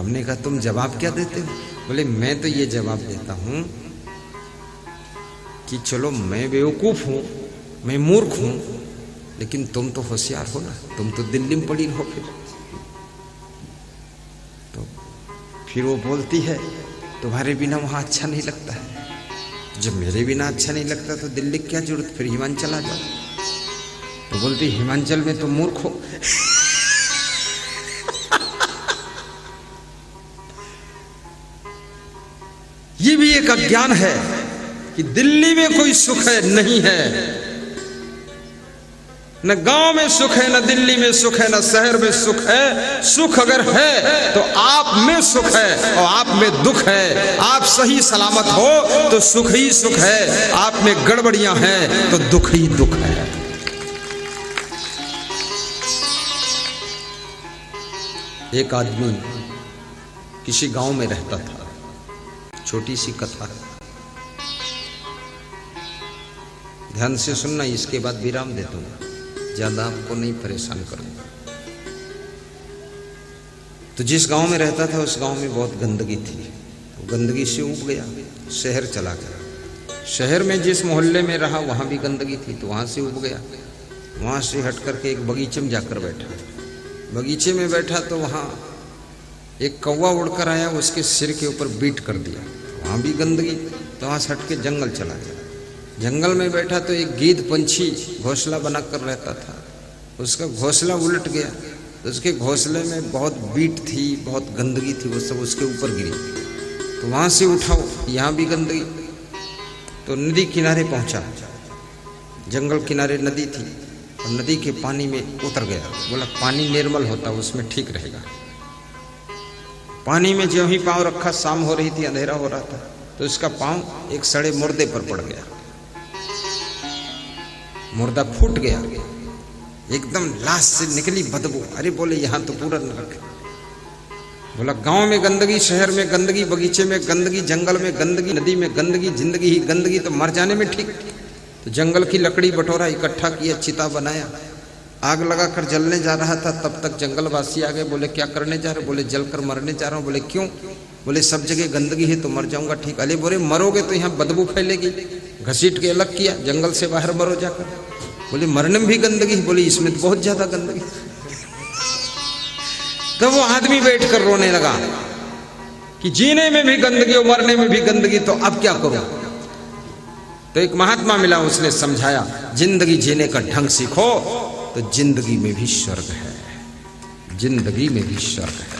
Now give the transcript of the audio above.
हमने कहा तुम जवाब क्या देते हो? बोले मैं तो ये जवाब देता हूं कि चलो मैं बेवकूफ हूं, मैं मूर्ख हूं, लेकिन तुम तो होशियार हो ना, तुम तो दिल्ली में पड़ी हो। फिर वो बोलती है तुम्हारे बिना वहां अच्छा नहीं लगता है। जब मेरे बिना अच्छा नहीं लगता तो दिल्ली की क्या जरूरत, फिर हिमाचल आ जाओ। तो बोलती हिमाचल में तो मूर्ख हो। ये भी एक अज्ञान है कि दिल्ली में कोई सुख है, नहीं है। न गांव में सुख है, न दिल्ली में सुख है, न शहर में सुख है। सुख अगर है तो आप में सुख है और आप में दुख है। आप सही सलामत हो तो सुख ही सुख है, आप में गड़बड़ियां हैं तो दुख ही दुख है। एक आदमी किसी गांव में रहता था। छोटी सी कथा, ध्यान से सुनना, इसके बाद विराम दे दूंगा, ज्यादा आपको नहीं परेशान करूंगा। तो जिस गांव में रहता था उस गांव में बहुत गंदगी थी। तो गंदगी से उब गया, शहर चला गया। शहर में जिस मोहल्ले में रहा वहां भी गंदगी थी, तो वहां से उब गया। वहां से हट करके एक बगीचे में जाकर बैठा। बगीचे में बैठा तो वहां एक कौवा उड़कर आया, उसके सिर के ऊपर बीट कर दिया। वहां भी गंदगी, तो वहां से हट के जंगल चला गया। जंगल में बैठा तो एक गीद पंछी घोंसला बनाकर रहता था। उसका घोंसला उलट गया, तो उसके घोंसले में बहुत बीट थी, बहुत गंदगी थी, वो सब उसके ऊपर गिरी। तो वहां से उठाओ, यहाँ भी गंदगी। तो नदी किनारे पहुंचा। जंगल किनारे नदी थी और नदी के पानी में उतर गया। बोला पानी निर्मल होता, उसमें ठीक रहेगा। पानी में जो ही पांव रखा, शाम हो रही थी, अंधेरा हो रहा था, तो उसका पांव एक सड़े मुर्दे पर पड़ गया। मुर्दा फूट गया, एकदम लाश से निकली बदबू। अरे बोले यहाँ तो पूरा नरक है। बोला गांव में गंदगी, शहर में गंदगी, बगीचे में गंदगी, जंगल में गंदगी, नदी में गंदगी, जिंदगी ही गंदगी, तो मर जाने में ठीक। तो जंगल की लकड़ी बटोरा, इकट्ठा किया, चिता बनाया, आग लगाकर जलने जा रहा था। तब तक जंगलवासी आ गए। बोले क्या करने जा रहे? बोले जलकर मरने जा रहा हूं। बोले क्यों? बोले सब जगह गंदगी है तो मर जाऊंगा। ठीक। अरे बोले मरोगे तो यहाँ बदबू फैलेगी, घसीट के अलग किया, जंगल से बाहर मरो जाकर। बोले मरने में भी गंदगी? बोले इसमें तो बहुत ज्यादा गंदगी। तो वो आदमी बैठकर रोने लगा कि जीने में भी गंदगी और मरने में भी गंदगी, तो अब क्या करूं? तो एक महात्मा मिला, उसने समझाया जिंदगी जीने का ढंग सीखो तो जिंदगी में भी स्वर्ग है, जिंदगी में भी स्वर्ग है।